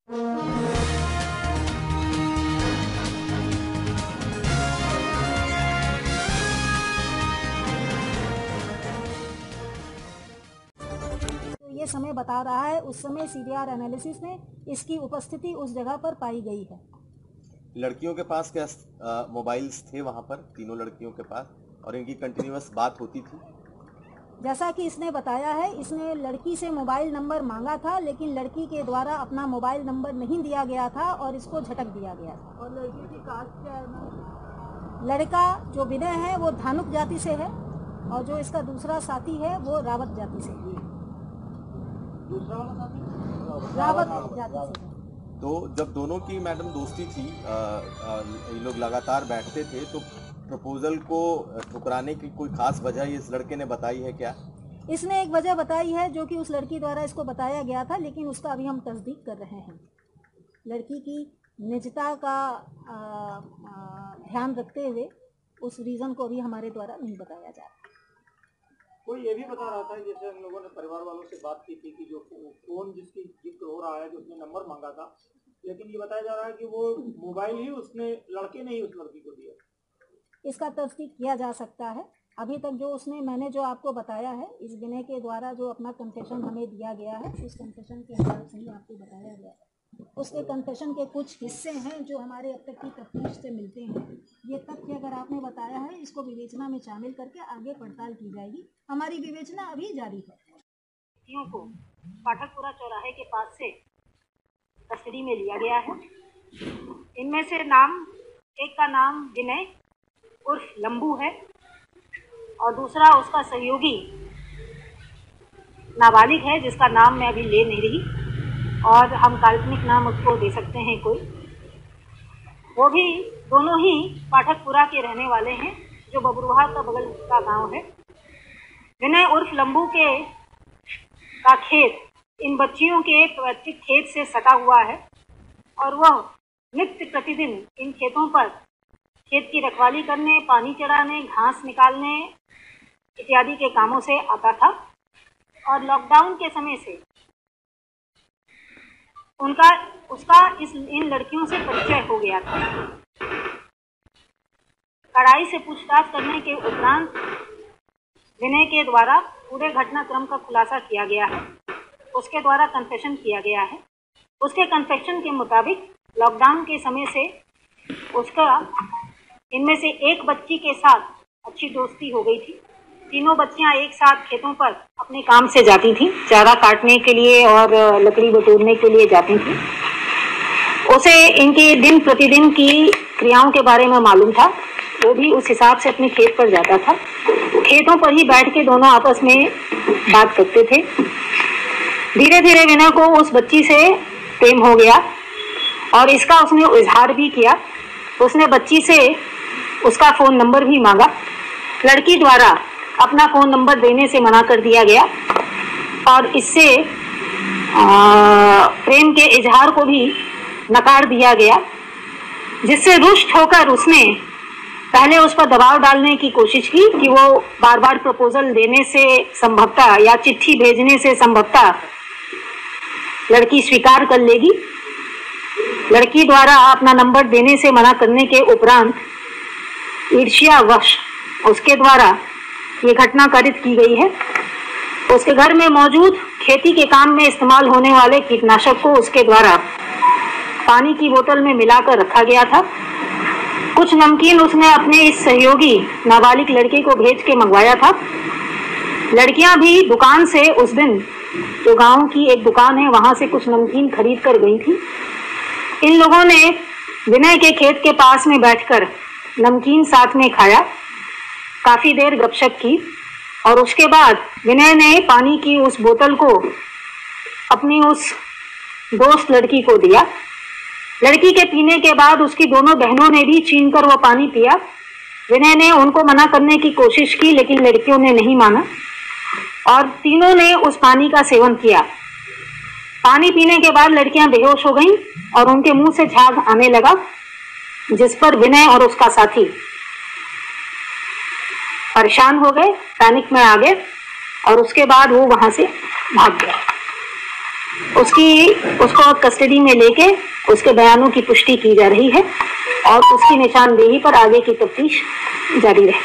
ये समय बता रहा है उस समय सीडीआर एनालिसिस में इसकी उपस्थिति उस जगह पर पाई गई है। लड़कियों के पास क्या मोबाइल्स थे वहां पर, तीनों लड़कियों के पास, और इनकी कंटिन्यूअस बात होती थी? जैसा कि इसने बताया है, इसने लड़की से मोबाइल नंबर मांगा था, लेकिन लड़की के द्वारा अपना मोबाइल नंबर नहीं दिया गया था और इसको झटक दिया गया था। और लड़की की कास्ट क्या है? लड़का जो विनय है वो धानुक जाति से है और जो इसका दूसरा साथी है वो रावत जाति से है। दूसरा वाला साथी रावत जाति से है। तो जब दोनों की मैडम दोस्ती थी, ये लोग लगातार बैठते थे, तो प्रपोजल को ठुकराने की कोई खास वजह इस लड़के ने बताई है क्या? इसने एक वजह बताई है जो कि उस लड़की द्वारा इसको बताया गया था, लेकिन उसका अभी हम तस्दीक कर रहे हैं। लड़की की निजता का ध्यान रखते हुए उस रीज़न को अभी हमारे द्वारा नहीं बताया जा रहा। कोई ये भी बता रहा था, जैसे हम लोगों ने परिवार वालों से बात की थी कि जो फोन जिसकी जिक्र हो रहा है, जो उसने नंबर मांगा था, लेकिन ये बताया जा रहा है कि वो मोबाइल ही उसने, लड़के ने ही उस लड़की को दिया। इसका तस्दीक किया जा सकता है। अभी तक जो मैंने जो आपको बताया है, इस विनय के द्वारा जो अपना कन्फेशन हमें दिया गया है, उस कन्फेशन के हिसाब से ही आपको बताया गया है। उसके कन्फेशन के कुछ हिस्से हैं जो हमारे अब तक की तफ्तीश से मिलते हैं। ये तथ्य अगर आपने बताया है, इसको विवेचना में शामिल करके आगे पड़ताल की जाएगी। हमारी विवेचना अभी जारी है। व्यक्तियों को पाठकपुरा चौराहे के पास से कस्टडी में लिया गया है। इनमें से एक का नाम विनय उर्फ लंबू है और दूसरा उसका सहयोगी नाबालिग है, जिसका नाम मैं अभी ले नहीं रही, और हम काल्पनिक नाम उसको दे सकते हैं कोई। वो भी दोनों ही पाठकपुरा के रहने वाले हैं, जो बबरुहा का बगल का गांव है। विनय उर्फ लंबू का खेत इन बच्चियों के पैतृक खेत से सटा हुआ है और वह नित्य प्रतिदिन इन खेतों पर खेत की रखवाली करने, पानी चढ़ाने, घास निकालने इत्यादि के कामों से आता था। और लॉकडाउन के समय से उसका इन लड़कियों से परिचय हो गया था। कड़ाई से पूछताछ करने के उपरांत विनय के द्वारा पूरे घटनाक्रम का खुलासा किया गया है। उसके द्वारा कन्फेशन किया गया है। उसके कन्फेशन के मुताबिक लॉकडाउन के समय से उसका इनमें से एक बच्ची के साथ अच्छी दोस्ती हो गई थी। तीनों बच्चियां एक साथ खेतों पर अपने काम से जाती थीं, चारा काटने के लिए और लकड़ी बटोरने के लिए जाती थीं। उसे इनके दिन प्रतिदिन की क्रियाओं के बारे में मालूम था। वो भी उस हिसाब से अपने खेत पर जाता था। खेतों पर ही बैठ के दोनों आपस में बात करते थे। धीरे धीरे विनय को उस बच्ची से प्रेम हो गया और इसका उसने इजहार भी किया। उसने बच्ची से उसका फ़ोन नंबर भी मांगा। लड़की द्वारा अपना फ़ोन नंबर देने से मना कर दिया गया और इससे प्रेम के इजहार को भी नकार दिया गया, जिससे रुष्ट होकर उसने पहले उस पर दबाव डालने की कोशिश की कि वो बार बार प्रपोजल देने से संभवतः या चिट्ठी भेजने से संभवतः लड़की स्वीकार कर लेगी। लड़की द्वारा अपना नंबर देने से मना करने के उपरांत ईर्ष्यावश उसके द्वारा ये घटना कारित की गई है। उसके घर में मौजूद खेती के काम में इस्तेमाल होने वाले कीटनाशक को उसके द्वारा पानी की बोतल में मिलाकर रखा गया था। कुछ नमकीन उसने अपने इस सहयोगी नाबालिग लड़के को भेज के मंगवाया था। लड़कियां भी दुकान से उस दिन, जो गांव की एक दुकान है, वहां से कुछ नमकीन खरीद कर गई थी। इन लोगों ने विनय के खेत के पास में बैठकर नमकीन साथ में खाया, काफी देर गपशप की और उसके बाद विनय ने पानी की उस बोतल को अपनी उस दोस्त लड़की को दिया। लड़की के पीने के बाद उसकी दोनों बहनों ने भी छीनकर वो पानी पिया। विनय ने उनको मना करने की कोशिश की, लेकिन लड़कियों ने नहीं माना और तीनों ने उस पानी का सेवन किया। पानी पीने के बाद लड़कियां बेहोश हो गईं और उनके मुंह से झाग आने लगा, जिस पर विनय और उसका साथी परेशान हो गए, पैनिक में आ गए और उसके बाद वो वहां से भाग गया। उसको कस्टडी में लेके उसके बयानों की पुष्टि की जा रही है और उसकी निशानदेही पर आगे की तफ्तीश जारी रहे।